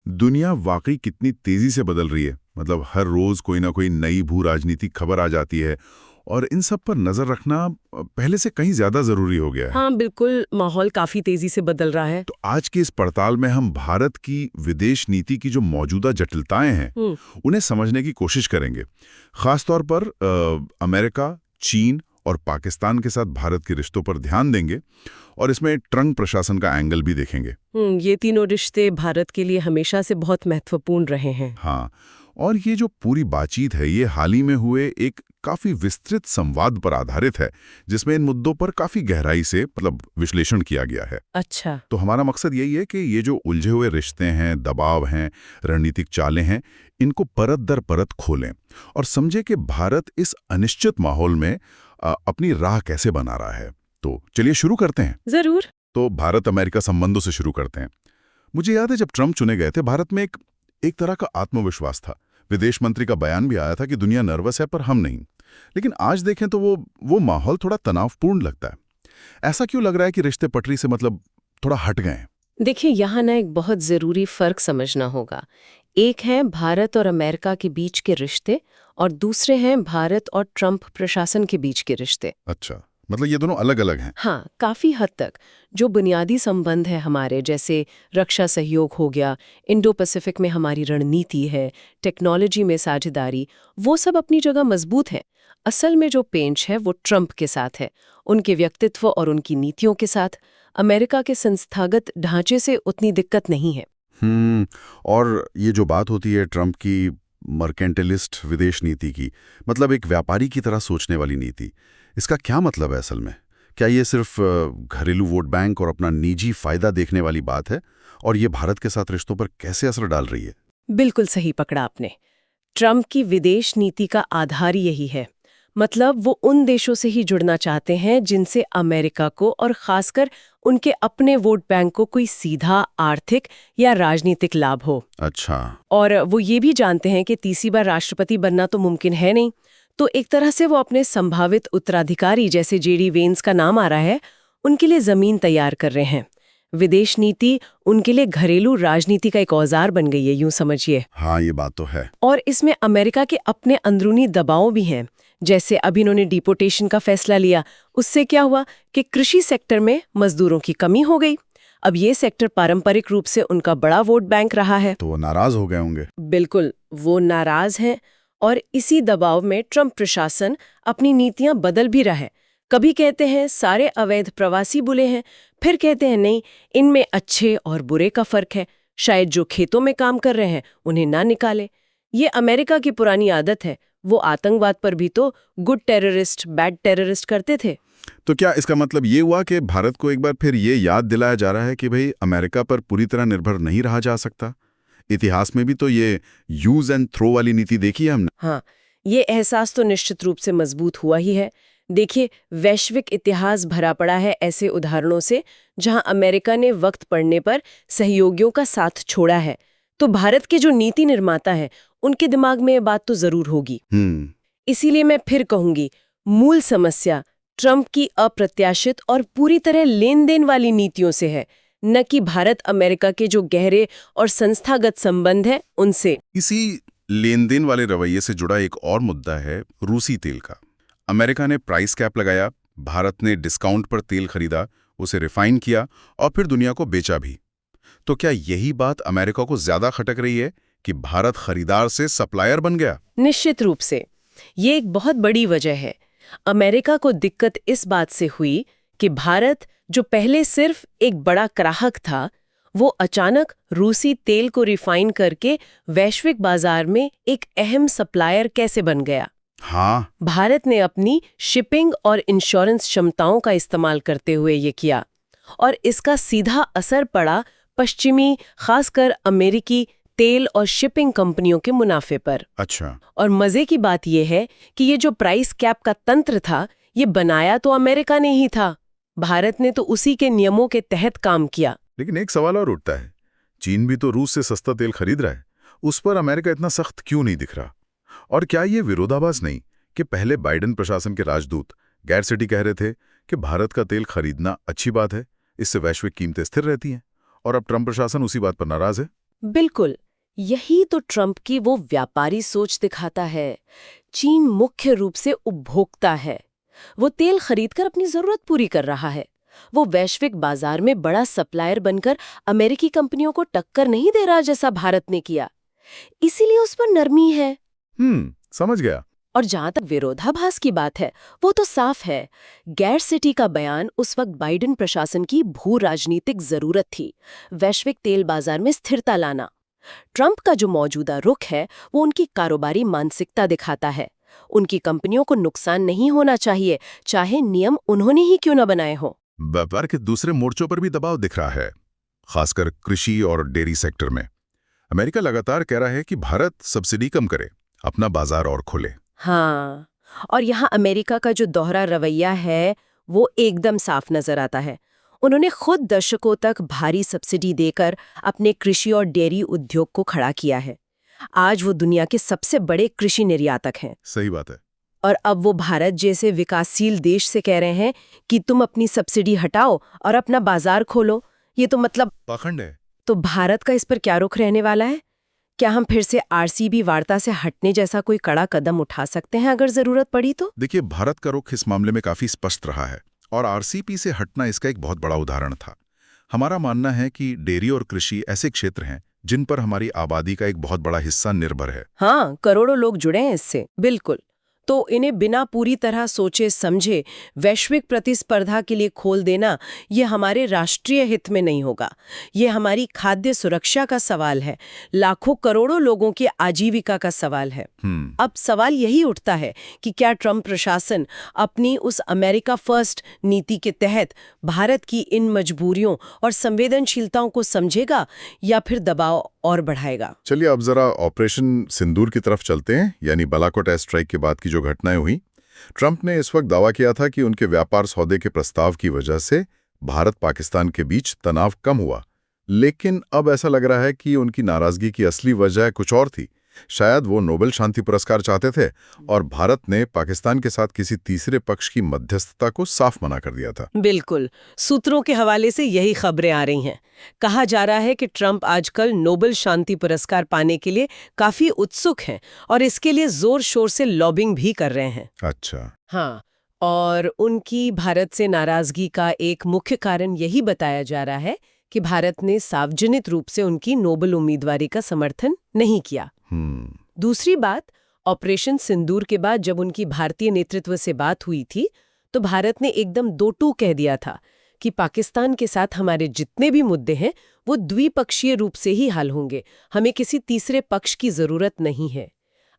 दुनिया वाकई कितनी तेजी से बदल रही है। मतलब हर रोज कोई ना कोई नई भू राजनीतिक खबर आ जाती है और इन सब पर नजर रखना पहले से कहीं ज्यादा जरूरी हो गया है। हाँ बिल्कुल, माहौल काफी तेजी से बदल रहा है। तो आज की इस पड़ताल में हम भारत की विदेश नीति की जो मौजूदा जटिलताएं हैं उन्हें समझने की कोशिश करेंगे। खासतौर पर अमेरिका, चीन और पाकिस्तान के साथ भारत के रिश्तों पर ध्यान देंगे और इसमें ट्रम्प प्रशासन का एंगल भी देखेंगे। ये तीनों रिश्ते भारत के लिए हमेशा से बहुत महत्वपूर्ण रहे हैं। हाँ, और ये जो पूरी बातचीत है ये हाल ही में हुए एक काफी विस्तृत संवाद पर आधारित है, जिसमें इन मुद्दों पर काफी गहराई से विश्लेषण किया गया है। अच्छा। तो हमारा मकसद यही है कि ये जो उलझे हुए रिश्ते हैं, दबाव हैं, रणनीतिक चालें हैं, इनको परत दर परत खोलें और समझे कि भारत इस अनिश्चित माहौल में अपनी राह कैसे बना रहा है। तो चलिए शुरू करते हैं। जरूर। तो भारत अमेरिका संबंधों से शुरू करते हैं। मुझे याद है जब ट्रम्प चुने गए थे, भारत में एक तरह का आत्मविश्वास था। विदेश मंत्री का बयान भी आया था कि दुनिया नर्वस है पर हम नहीं। लेकिन आज देखें तो वो माहौल थोड़ा तनावपूर्ण लगता है। ऐसा क्यों लग रहा है कि रिश्ते पटरी से थोड़ा हट गए हैं? देखिए, यहाँ ना एक बहुत जरूरी फर्क समझना होगा। एक है भारत और अमेरिका के बीच के रिश्ते और दूसरे हैं भारत और ट्रम्प प्रशासन के बीच के रिश्ते। अच्छा, मतलब ये दोनों अलग अलग हैं। हाँ, काफी हद तक। जो बुनियादी संबंध है हमारे, जैसे रक्षा सहयोग हो गया, इंडो पैसिफिक में हमारी रणनीति है, टेक्नोलॉजी में साझेदारी, वो सब अपनी जगह मजबूत है। असल में जो पेंच है वो ट्रम्प के साथ है, उनके व्यक्तित्व और उनकी नीतियों के साथ। अमेरिका के संस्थागत ढांचे से उतनी दिक्कत नहीं है। और ये जो बात होती है ट्रम्प की मर्केंटलिस्ट विदेश नीति की, मतलब एक व्यापारी की तरह सोचने वाली नीति, इसका क्या मतलब है असल में? क्या ये सिर्फ घरेलू वोट बैंक और अपना निजी फायदा देखने वाली बात है? और ये भारत के साथ रिश्तों पर कैसे असर डाल रही है? बिल्कुल सही पकड़ा आपने। ट्रम्प की विदेश नीति का आधार यही है। मतलब वो उन देशों से ही जुड़ना चाहते हैं जिनसे अमेरिका को और खासकर उनके अपने वोट बैंक को कोई सीधा आर्थिक या राजनीतिक लाभ हो। अच्छा। और वो ये भी जानते हैं कि तीसरी बार राष्ट्रपति बनना तो मुमकिन है नहीं, तो एक तरह से वो अपने संभावित उत्तराधिकारी, जैसे जेडी वेंस का नाम आ रहा है, उनके लिए जमीन तैयार कर रहे हैं। विदेश नीति उनके लिए घरेलू राजनीति का एक औजार बन गई है, यूं समझिए। हाँ, ये बात तो है। और इसमें अमेरिका के अपने अंदरूनी दबाव भी हैं। जैसे अभी इन्होंने डिपोटेशन का फैसला लिया, उससे क्या हुआ कि कृषि सेक्टर में मजदूरों की कमी हो गई। अब ये सेक्टर पारंपरिक रूप से उनका बड़ा वोट बैंक रहा है। तो वो नाराज हो गए होंगे। बिल्कुल, वो नाराज हैं और इसी दबाव में ट्रम्प प्रशासन अपनी नीतियां बदल भी रहा है। कभी कहते हैं सारे अवैध प्रवासी बुरे हैं, फिर कहते हैं नहीं, इनमें अच्छे और बुरे का फर्क है, शायद जो खेतों में काम कर रहे हैं उन्हें ना निकाले। ये अमेरिका की पुरानी आदत है। वो आतंकवाद पर भी तो गुड टेररिस्ट बैड टेररिस्ट करते थे। तो क्या इसका मतलब ये हुआ कि भारत को एक बार फिर ये याद दिलाया जा रहा है कि भाई अमेरिका पर पूरी तरह निर्भर नहीं रहा जा सकता? इतिहास में भी तो ये यूज एंड थ्रो वाली नीति देखी है हमने। हाँ, ये एहसास तो निश्चित रूप से मजबूत हुआ ही है। देखिए, वैश्विक इतिहास भरा पड़ा है ऐसे उदाहरणों से जहां अमेरिका ने वक्त पड़ने पर सहयोगियों का साथ छोड़ा है। तो भारत के जो नीति निर्माता है उनके दिमाग में ये बात तो जरूर होगी। इसीलिए मैं फिर कहूंगी, मूल समस्या ट्रम्प की अप्रत्याशित और पूरी तरह लेन देन वाली नीतियों से है, न कि भारत अमेरिका के जो गहरे और संस्थागत संबंध हैं उनसे। इसी लेन देन वाले रवैये से जुड़ा एक और मुद्दा है रूसी तेल का। अमेरिका ने प्राइस कैप लगाया, भारत ने डिस्काउंट पर तेल खरीदा, उसे रिफाइन किया और फिर दुनिया को बेचा भी। तो क्या यही बात अमेरिका को ज्यादा खटक रही है कि भारत खरीदार से सप्लायर बन गया? निश्चित रूप से ये एक बहुत बड़ी वजह है। अमेरिका को दिक्कत इस बात से हुई कि भारत, जो पहले सिर्फ एक बड़ा ग्राहक था, वो अचानक रूसी तेल को रिफाइन करके वैश्विक बाजार में एक अहम सप्लायर कैसे बन गया। हाँ, भारत ने अपनी शिपिंग और इंश्योरेंस क्षमताओं का इस्तेमाल करते हुए ये किया और इसका सीधा असर पड़ा पश्चिमी, खासकर अमेरिकी तेल और शिपिंग कंपनियों के मुनाफे पर। अच्छा। और मजे की बात यह है कि ये जो प्राइस कैप का तंत्र था, ये बनाया तो अमेरिका ने ही था। भारत ने तो उसी के नियमों के तहत काम किया। लेकिन एक सवाल और उठता है, चीन भी तो रूस से सस्ता तेल खरीद रहा है, उस पर अमेरिका इतना सख्त क्यों नहीं दिख रहा? और क्या ये विरोधाभास नहीं कि पहले बाइडेन प्रशासन के राजदूत गैर सिटी कह रहे थे कि भारत का तेल खरीदना अच्छी बात है, इससे वैश्विक कीमतें स्थिर रहती हैं, और अब ट्रम्प प्रशासन उसी बात पर नाराज है? बिल्कुल, यही तो ट्रंप की वो व्यापारी सोच दिखाता है। चीन मुख्य रूप से उपभोक्ता है। वो तेल खरीदकर अपनी जरूरत पूरी कर रहा है। वो वैश्विक बाजार में बड़ा सप्लायर बनकर अमेरिकी कंपनियों को टक्कर नहीं दे रहा जैसा भारत ने किया। इसीलिए उस पर नरमी है। समझ गया। और जहां तक विरोधाभास की बात है, वो तो साफ है। गैर सिटी का बयान उस वक्त बाइडेन प्रशासन की भू राजनीतिक जरूरत थी, वैश्विक तेल बाजार में स्थिरता लाना। ट्रंप का जो मौजूदा रुख है, वो उनकी कारोबारी मानसिकता दिखाता है। उनकी कंपनियों को नुकसान नहीं होना चाहिए, चाहे नियम उन्होंने ही क्यों न बनाए हों। व्यापार के दूसरे मोर्चों पर भी दबाव दिख रहा है, खासकर कृषि और डेयरी सेक्टर में। अमेरिका लगातार कह रहा है कि भारत सब्सिडी कम करे, अपना बाजार और खोले। हाँ, और यहाँ अमेरिका का जो दोहरा रवैया है, वो एकदम साफ नजर आता है। उन्होंने खुद दशकों तक भारी सब्सिडी देकर अपने कृषि और डेयरी उद्योग को खड़ा किया है। आज वो दुनिया के सबसे बड़े कृषि निर्यातक हैं। सही बात है। और अब वो भारत जैसे विकासशील देश से कह रहे हैं कि तुम अपनी सब्सिडी हटाओ और अपना बाजार खोलो। ये तो मतलब पाखंड है। तो भारत का इस पर क्या रुख रहने वाला है? क्या हम फिर से आरसीईपी वार्ता से हटने जैसा कोई कड़ा कदम उठा सकते हैं अगर जरूरत पड़ी तो? देखिए, भारत का रुख इस मामले में काफी स्पष्ट रहा है और आरसीईपी से हटना इसका एक बहुत बड़ा उदाहरण था। हमारा मानना है कि डेयरी और कृषि ऐसे क्षेत्र हैं जिन पर हमारी आबादी का एक बहुत बड़ा हिस्सा निर्भर है। हाँ, करोड़ों लोग जुड़े हैं इससे। बिल्कुल। तो इन्हें बिना पूरी तरह सोचे समझे वैश्विक प्रतिस्पर्धा के लिए खोल देना, ये हमारे राष्ट्रीय हित में नहीं होगा। ये हमारी खाद्य सुरक्षा का सवाल है, लाखों करोड़ों लोगों की आजीविका का सवाल है। अब सवाल यही उठता है कि क्या ट्रंप प्रशासन अपनी उस अमेरिका फर्स्ट नीति के तहत भारत की इन मजबूरियों और संवेदनशीलताओं को समझेगा या फिर दबाव और बढ़ाएगा? चलिए अब जरा ऑपरेशन सिंदूर की तरफ चलते हैं, यानी बालाकोट एयर स्ट्राइक के बाद की जो घटनाएं हुई। ट्रंप ने इस वक्त दावा किया था कि उनके व्यापार सौदे के प्रस्ताव की वजह से भारत पाकिस्तान के बीच तनाव कम हुआ, लेकिन अब ऐसा लग रहा है कि उनकी नाराजगी की असली वजह कुछ और थी। शायद वो नोबेल शांति पुरस्कार चाहते थे और भारत ने पाकिस्तान के साथ किसी तीसरे पक्ष की मध्यस्थता को साफ मना कर दिया था। बिल्कुल, सूत्रों के हवाले से यही खबरें आ रही हैं। कहा जा रहा है कि ट्रंप आजकल नोबेल शांति पुरस्कार पाने के लिए काफी उत्सुक हैं और इसके लिए जोर शोर से लॉबिंग भी कर रहे हैं। अच्छा। हाँ, और उनकी भारत से नाराजगी का एक मुख्य कारण यही बताया जा रहा है कि भारत ने सार्वजनिक रूप से उनकी नोबेल उम्मीदवारी का समर्थन नहीं किया। दूसरी बात, ऑपरेशन सिंदूर के बाद जब उनकी भारतीय नेतृत्व से बात हुई थी, तो भारत ने एकदम दो टूक कह दिया था कि पाकिस्तान के साथ हमारे जितने भी मुद्दे हैं वो द्विपक्षीय रूप से ही हल होंगे, हमें किसी तीसरे पक्ष की जरूरत नहीं है।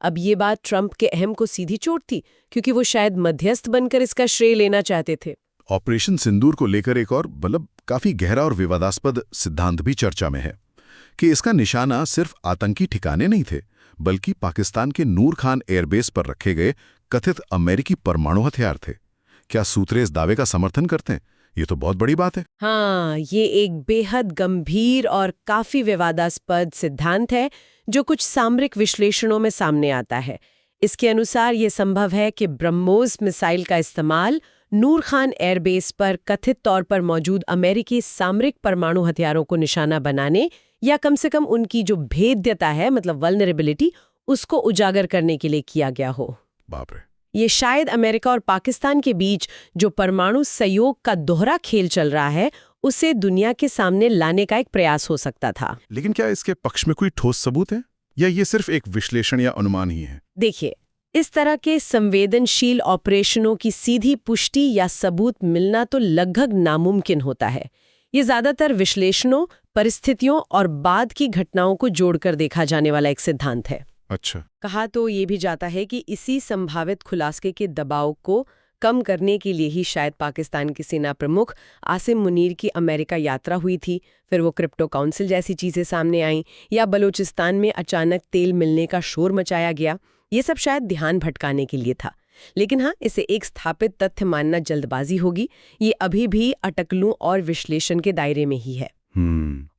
अब ये बात ट्रंप के अहम को सीधी चोट थी, क्योंकि वो शायद मध्यस्थ बनकर इसका श्रेय लेना चाहते थे। ऑपरेशन सिंदूर को लेकर एक और काफी गहरा और विवादास्पद सिद्धांत भी चर्चा में है कि इसका निशाना सिर्फ आतंकी ठिकाने नहीं थे, बल्कि पाकिस्तान के नूर खान एयरबेस पर रखे गए कथित अमेरिकी परमाणु हथियार थे। क्या सूत्रे इस दावे का समर्थन करते हैं? ये तो बहुत बड़ी बात है। हाँ, ये एक बेहद गंभीर और काफी विवादास्पद सिद्धांत है जो कुछ सामरिक विश्लेषणों में सामने आता है। इसके अनुसार ये संभव है कि ब्रह्मोस मिसाइल का इस्तेमाल नूर खान एयरबेस पर कथित तौर पर मौजूद अमेरिकी सामरिक परमाणु हथियारों को निशाना बनाने या कम से कम उनकी जो भेद्यता है, मतलब वल्नरेबिलिटी, उसको उजागर करने के लिए किया गया हो। बाप रे। ये शायद अमेरिका और पाकिस्तान के बीच जो परमाणु सहयोग का दोहरा खेल चल रहा है, उसे दुनिया के सामने लाने का एक प्रयास हो सकता था। लेकिन क्या इसके पक्ष में कोई ठोस सबूत है या ये सिर्फ एक विश्लेषण या अनुमान ही है? देखिए, इस तरह के संवेदनशील ऑपरेशनों की सीधी पुष्टि या सबूत मिलना तो लगभग नामुमकिन होता है। ये ज्यादातर विश्लेषणों, परिस्थितियों और बाद की घटनाओं को जोड़कर देखा जाने वाला एक सिद्धांत है। अच्छा। कहा तो ये भी जाता है कि इसी संभावित खुलासे के दबाव को कम करने के लिए ही शायद पाकिस्तान की सेना प्रमुख आसिम मुनीर की अमेरिका यात्रा हुई थी, फिर वो क्रिप्टो काउंसिल जैसी चीजें सामने आईं, या बलूचिस्तान में अचानक तेल मिलने का शोर मचाया गया। ये सब शायद ध्यान भटकाने के लिए था। लेकिन हाँ, इसे एक स्थापित तथ्य मानना जल्दबाजी होगी। ये अभी भी अटकलों और विश्लेषण के दायरे में ही है।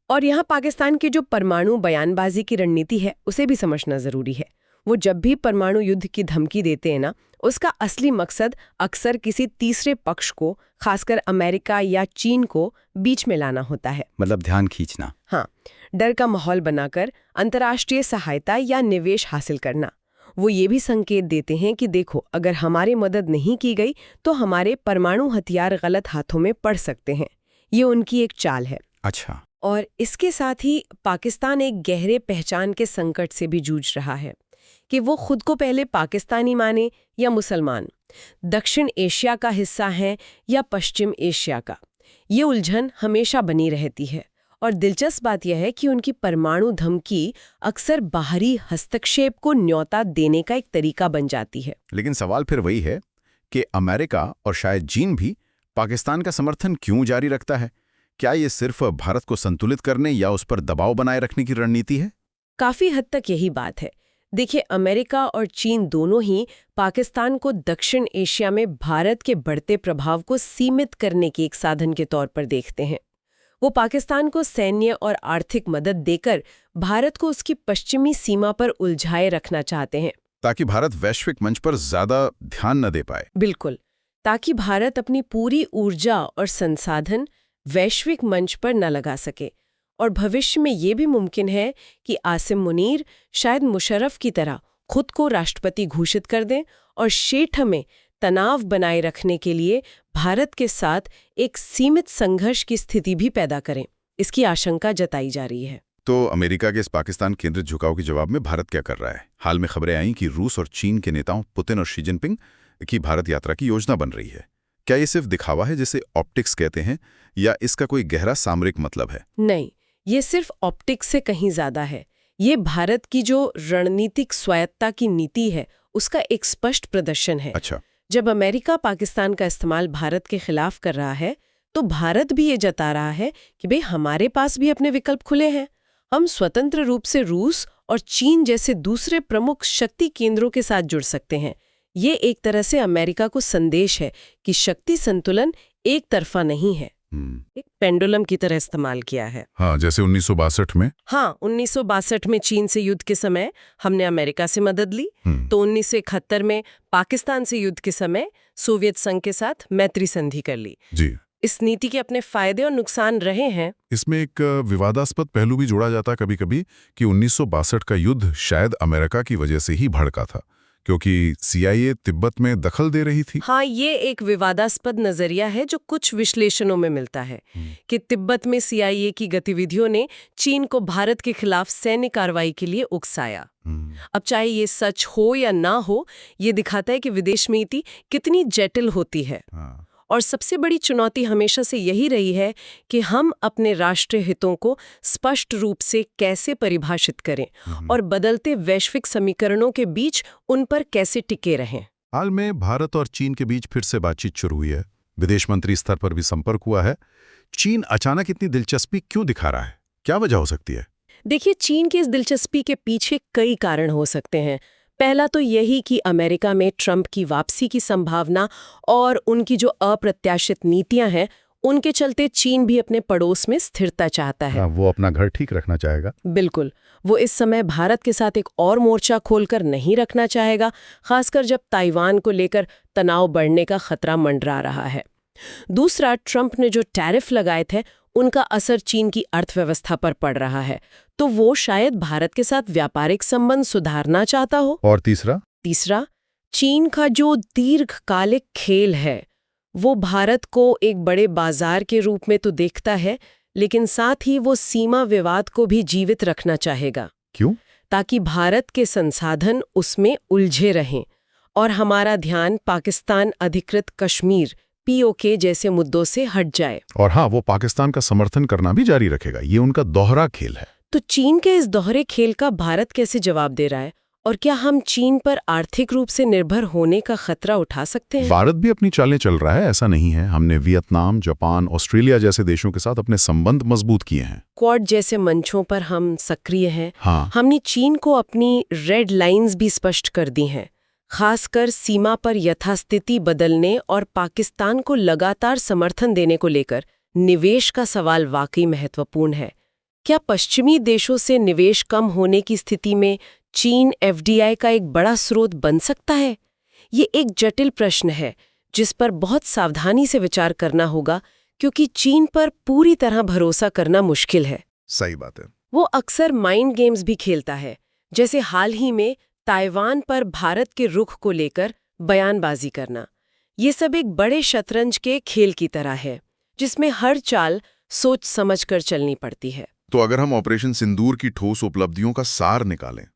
और यहाँ पाकिस्तान की जो परमाणु बयानबाजी की रणनीति है, उसे भी समझना जरूरी है। वो जब भी परमाणु युद्ध की धमकी देते हैं ना, उसका असली मकसद अक्सर किसी तीसरे पक्ष को, खासकर अमेरिका या चीन को, बीच में लाना होता है। मतलब ध्यान खींचना। हाँ, डर का माहौल बनाकर अंतर्राष्ट्रीय सहायता या निवेश हासिल करना। वो ये भी संकेत देते हैं कि देखो, अगर हमारी मदद नहीं की गई तो हमारे परमाणु हथियार गलत हाथों में पड़ सकते हैं। ये उनकी एक चाल है। अच्छा। और इसके साथ ही पाकिस्तान एक गहरे पहचान के संकट से भी जूझ रहा है कि वो खुद को पहले पाकिस्तानी माने या मुसलमान, दक्षिण एशिया का हिस्सा है या पश्चिम एशिया का। ये उलझन हमेशा बनी रहती है। और दिलचस्प बात यह है कि उनकी परमाणु धमकी अक्सर बाहरी हस्तक्षेप को न्योता देने का एक तरीका बन जाती है। लेकिन सवाल फिर वही है कि अमेरिका और शायद चीन भी पाकिस्तान का समर्थन क्यों जारी रखता है? क्या ये सिर्फ भारत को संतुलित करने या उस पर दबाव बनाए रखने की रणनीति है? काफी हद तक यही बात है। देखिए, अमेरिका और चीन दोनों ही पाकिस्तान को दक्षिण एशिया में भारत के बढ़ते प्रभाव को सीमित करने के एक साधन के तौर पर देखते हैं। वो पाकिस्तान को सैन्य और आर्थिक मदद देकर भारत को उसकी पश्चिमी सीमा पर उलझाए रखना चाहते हैं, ताकि भारत वैश्विक मंच पर ज्यादा ध्यान न दे पाए। बिल्कुल, ताकि भारत अपनी पूरी ऊर्जा और संसाधन वैश्विक मंच पर न लगा सके। और भविष्य में ये भी मुमकिन है कि आसिम मुनीर शायद मुशर्रफ की तरह खुद को राष्ट्रपति घोषित कर दें और शेठ में तनाव बनाए रखने के लिए भारत के साथ एक सीमित संघर्ष की स्थिति भी पैदा करें। इसकी आशंका जताई जा रही है। तो अमेरिका के इस पाकिस्तान केंद्रित झुकाव के जवाब में भारत क्या कर रहा है? हाल में खबरें आई कि रूस और चीन के नेताओं पुतिन और शी जिनपिंग की भारत यात्रा की योजना बन रही है। क्या ये सिर्फ दिखावा है, जिसे ऑप्टिक्स कहते हैं, या इसका कोई गहरा सामरिक मतलब है? नहीं, ये सिर्फ ऑप्टिक्स से कहीं ज्यादा है। ये भारत की जो रणनीतिक स्वायत्ता की नीति है, उसका एक स्पष्ट प्रदर्शन है। अच्छा। जब अमेरिका पाकिस्तान का इस्तेमाल भारत के खिलाफ कर रहा है, तो भारत भी ये जता रहा है कि भाई हमारे पास भी अपने विकल्प खुले हैं। हम स्वतंत्र रूप से रूस और चीन जैसे दूसरे प्रमुख शक्ति केंद्रों के साथ जुड़ सकते हैं। ये एक तरह से अमेरिका को संदेश है कि शक्ति संतुलन एक तरफा नहीं है। एक पेंडुलम की तरह इस्तेमाल किया है। हाँ, जैसे 1962 में। हाँ, 1962 में चीन से युद्ध के समय हमने अमेरिका से मदद ली, तो 1971 में पाकिस्तान से युद्ध के समय सोवियत संघ के साथ मैत्री संधि कर ली। जी। इस नीति के अपने फायदे और नुकसान रहे हैं। इसमें एक विवादास्पद पहलू भी जोड़ा जाता कभी-कभी कि 1962 का युद्ध शायद अमेरिका की वजह से ही भड़का था, क्योंकि CIA तिब्बत में दखल दे रही थी। हाँ, ये एक विवादास्पद नजरिया है जो कुछ विश्लेषणों में मिलता है कि तिब्बत में CIA की गतिविधियों ने चीन को भारत के खिलाफ सैन्य कार्रवाई के लिए उकसाया। अब चाहे ये सच हो या ना हो, ये दिखाता है कि विदेश नीति कितनी जटिल होती है। और सबसे बड़ी चुनौती हमेशा से यही रही है कि हम अपने राष्ट्रीय हितों को स्पष्ट रूप से कैसे परिभाषित करें और बदलते वैश्विक समीकरणों के बीच उन पर कैसे टिके रहें। हाल में भारत और चीन के बीच फिर से बातचीत शुरू हुई है। विदेश मंत्री स्तर पर भी संपर्क हुआ है। चीन अचानक इतनी दिलचस्पी क्यों दिखा रहा है? क्या वजह हो सकती है? देखिए, चीन की इस दिलचस्पी के पीछे कई कारण हो सकते हैं। पहला तो यही कि अमेरिका में ट्रंप की वापसी की संभावना और उनकी जो अप्रत्याशित नीतियां हैं, उनके चलते चीन भी अपने पड़ोस में स्थिरता चाहता है। वो अपना घर ठीक रखना चाहेगा। बिल्कुल, वो इस समय भारत के साथ एक और मोर्चा खोलकर नहीं रखना चाहेगा, खासकर जब ताइवान को लेकर तनाव बढ़ने का खतरा मंडरा रहा है। दूसरा, ट्रंप ने जो टैरिफ लगाए थे, उनका असर चीन की अर्थव्यवस्था पर पड़ रहा है, तो वो शायद भारत के साथ व्यापारिक संबंध सुधारना चाहता हो। और तीसरा, चीन का जो दीर्घकालिक खेल है, वो भारत को एक बड़े बाजार के रूप में तो देखता है, लेकिन साथ ही वो सीमा विवाद को भी जीवित रखना चाहेगा। क्यों? ताकि भारत के संसाधन उसमें उलझे रहें और हमारा ध्यान पाकिस्तान अधिकृत कश्मीर POK जैसे मुद्दों से हट जाए। और हाँ, वो पाकिस्तान का समर्थन करना भी जारी रखेगा। ये उनका दोहरा खेल है। तो चीन के इस दोहरे खेल का भारत कैसे जवाब दे रहा है? और क्या हम चीन पर आर्थिक रूप से निर्भर होने का खतरा उठा सकते हैं? भारत भी अपनी चालें चल रहा है, ऐसा नहीं है। हमने वियतनाम, जापान, ऑस्ट्रेलिया जैसे देशों के साथ अपने संबंध मजबूत किए हैं। क्वाड जैसे मंचों पर हम सक्रिय हैं। हाँ। हमने चीन को अपनी रेड लाइंस भी स्पष्ट कर दी हैं, खासकर सीमा पर यथास्थिति बदलने और पाकिस्तान को लगातार समर्थन देने को लेकर। निवेश का सवाल वाकई महत्वपूर्ण है। क्या पश्चिमी देशों से निवेश कम होने की स्थिति में चीन एफडीआई का एक बड़ा स्रोत बन सकता है? ये एक जटिल प्रश्न है जिस पर बहुत सावधानी से विचार करना होगा, क्योंकि चीन पर पूरी तरह भरोसा करना मुश्किल है। सही बात है। वो अक्सर माइंड गेम्स भी खेलता है, जैसे हाल ही में ताइवान पर भारत के रुख को लेकर बयानबाजी करना। ये सब एक बड़े शतरंज के खेल की तरह है, जिसमें हर चाल सोच समझ कर चलनी पड़ती है। तो अगर हम ऑपरेशन सिंदूर की ठोस उपलब्धियों का सार निकालें,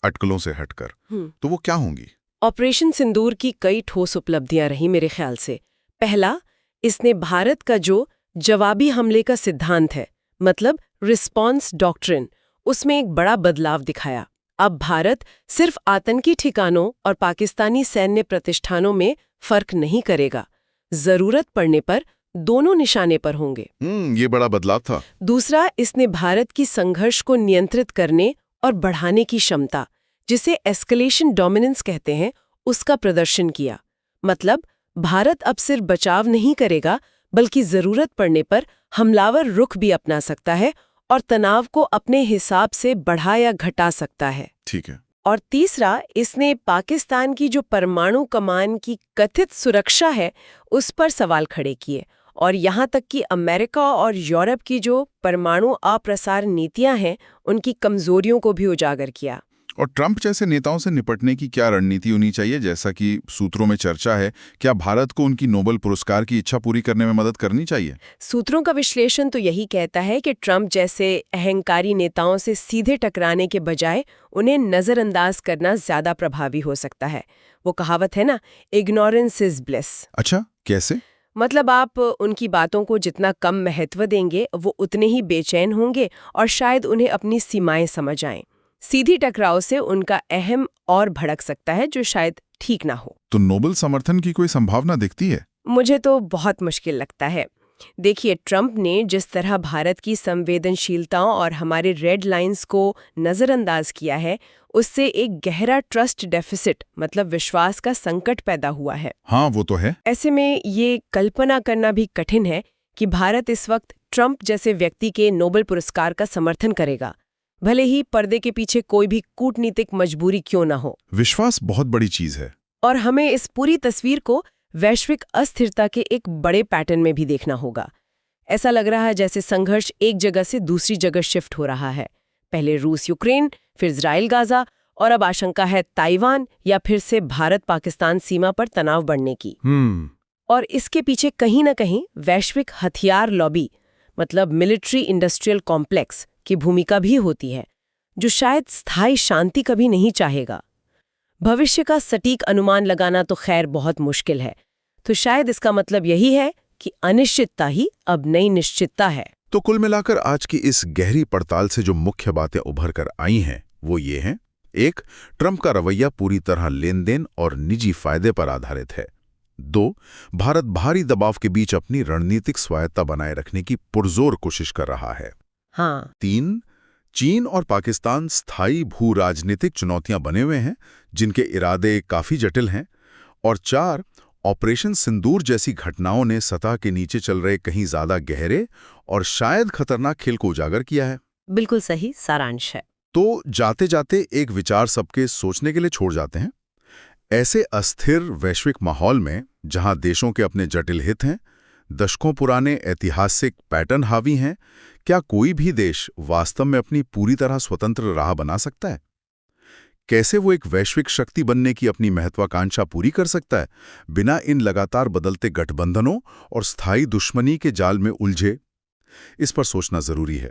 अटकलों से हटकर, तो वो क्या होंगी? ऑपरेशन सिंदूर की कई ठोस उपलब्धियां रही मेरे ख्याल से। पहला, इसने भारत का जो जवाबी हमले का सिद्धांत है, मतलब रिस्पॉन्स डॉक्ट्रिन, उसमें एक बड़ा बदलाव दिखाया। अब भारत सिर्फ आतंकी ठिकानों और पाकिस्तानी सैन्य प्रतिष्ठानों में फर्क नहीं करेगा, जरूरत पड़ने पर दोनों निशाने पर होंगे। ये बड़ा बदलाव था। दूसरा, इसने भारत की संघर्ष को नियंत्रित करने और बढ़ाने की क्षमता, जिसे एस्केलेशन डोमिनेंस कहते हैं, उसका प्रदर्शन किया। मतलब भारत अब सिर्फ बचाव नहीं करेगा, बल्कि जरूरत पड़ने पर हमलावर रुख भी अपना सकता है और तनाव को अपने हिसाब से बढ़ा या घटा सकता है। ठीक है। और तीसरा, इसने पाकिस्तान की जो परमाणु कमान की कथित सुरक्षा है, उस पर सवाल खड़े किए, और यहाँ तक कि अमेरिका और यूरोप की जो परमाणु अप्रसार नीतियां हैं, उनकी कमजोरियों को भी उजागर किया। और ट्रंप जैसे नेताओं से निपटने की क्या रणनीति होनी चाहिए? जैसा कि सूत्रों में चर्चा है, क्या भारत को उनकी नोबेल पुरस्कार की इच्छा पूरी करने में मदद करनी चाहिए? सूत्रों का विश्लेषण तो यही कहता है कि ट्रंप जैसे अहंकारी नेताओं से सीधे टकराने के बजाय उन्हें नजरअंदाज करना ज्यादा प्रभावी हो सकता है। वो कहावत है ना, इग्नोरेंस इज ब्लिस। अच्छा, कैसे? मतलब आप उनकी बातों को जितना कम महत्व देंगे, वो उतने ही बेचैन होंगे और शायद उन्हें अपनी सीमाएं समझ आएं। सीधी टकराव से उनका अहम और भड़क सकता है, जो शायद ठीक ना हो। तो नोबेल समर्थन की कोई संभावना दिखती है? मुझे तो बहुत मुश्किल लगता है। देखिए, ट्रंप ने जिस तरह भारत की संवेदनशीलताओं और हमारे रेड लाइंस को नज़रअंदाज किया है, उससे एक गहरा ट्रस्ट डेफिसिट, मतलब विश्वास का संकट पैदा हुआ है। हाँ, वो तो है। ऐसे में ये कल्पना करना भी कठिन है कि भारत इस वक्त ट्रंप जैसे व्यक्ति के नोबेल पुरस्कार का समर्थन करेगा, भले ही पर्दे के पीछे कोई भी कूटनीतिक मजबूरी क्यों ना हो। विश्वास बहुत बड़ी चीज है। और हमें इस पूरी तस्वीर को वैश्विक अस्थिरता के एक बड़े पैटर्न में भी देखना होगा। ऐसा लग रहा है जैसे संघर्ष एक जगह से दूसरी जगह शिफ्ट हो रहा है। पहले रूस यूक्रेन, फिर इजराइल गाजा, और अब आशंका है ताइवान या फिर से भारत पाकिस्तान सीमा पर तनाव बढ़ने की। और इसके पीछे कहीं ना कहीं वैश्विक हथियार लॉबी, मतलब मिलिट्री इंडस्ट्रियल कॉम्प्लेक्स की भूमिका भी होती है, जो शायद स्थायी शांति कभी नहीं चाहेगा। भविष्य का सटीक अनुमान लगाना तो खैर बहुत मुश्किल है, तो शायद इसका मतलब यही है कि अनिश्चितता ही अब नई निश्चितता है। तो कुल मिलाकर आज की इस गहरी पड़ताल से जो मुख्य बातें उभर कर आई हैं, वो ये हैं। 1. ट्रंप का रवैया पूरी तरह लेन-देन और निजी फायदे पर आधारित है। 2. भारत भारी दबाव के बीच अपनी रणनीतिक स्वायत्ता बनाए रखने की पुरजोर कोशिश कर रहा है। हाँ। 3. चीन और पाकिस्तान स्थायी भू राजनीतिक चुनौतियां बने हुए हैं, जिनके इरादे काफी जटिल हैं। और 4. ऑपरेशन सिंदूर जैसी घटनाओं ने सतह के नीचे चल रहे कहीं ज्यादा गहरे और शायद खतरनाक खेल को उजागर किया है। बिल्कुल सही सारांश है। तो जाते जाते एक विचार सबके सोचने के लिए छोड़ जाते हैं। ऐसे अस्थिर वैश्विक माहौल में, जहां देशों के अपने जटिल हित हैं, दशकों पुराने ऐतिहासिक पैटर्न हावी हैं, क्या कोई भी देश वास्तव में अपनी पूरी तरह स्वतंत्र राह बना सकता है? कैसे वो एक वैश्विक शक्ति बनने की अपनी महत्वाकांक्षा पूरी कर सकता है, बिना इन लगातार बदलते गठबंधनों और स्थायी दुश्मनी के जाल में उलझे? इस पर सोचना जरूरी है।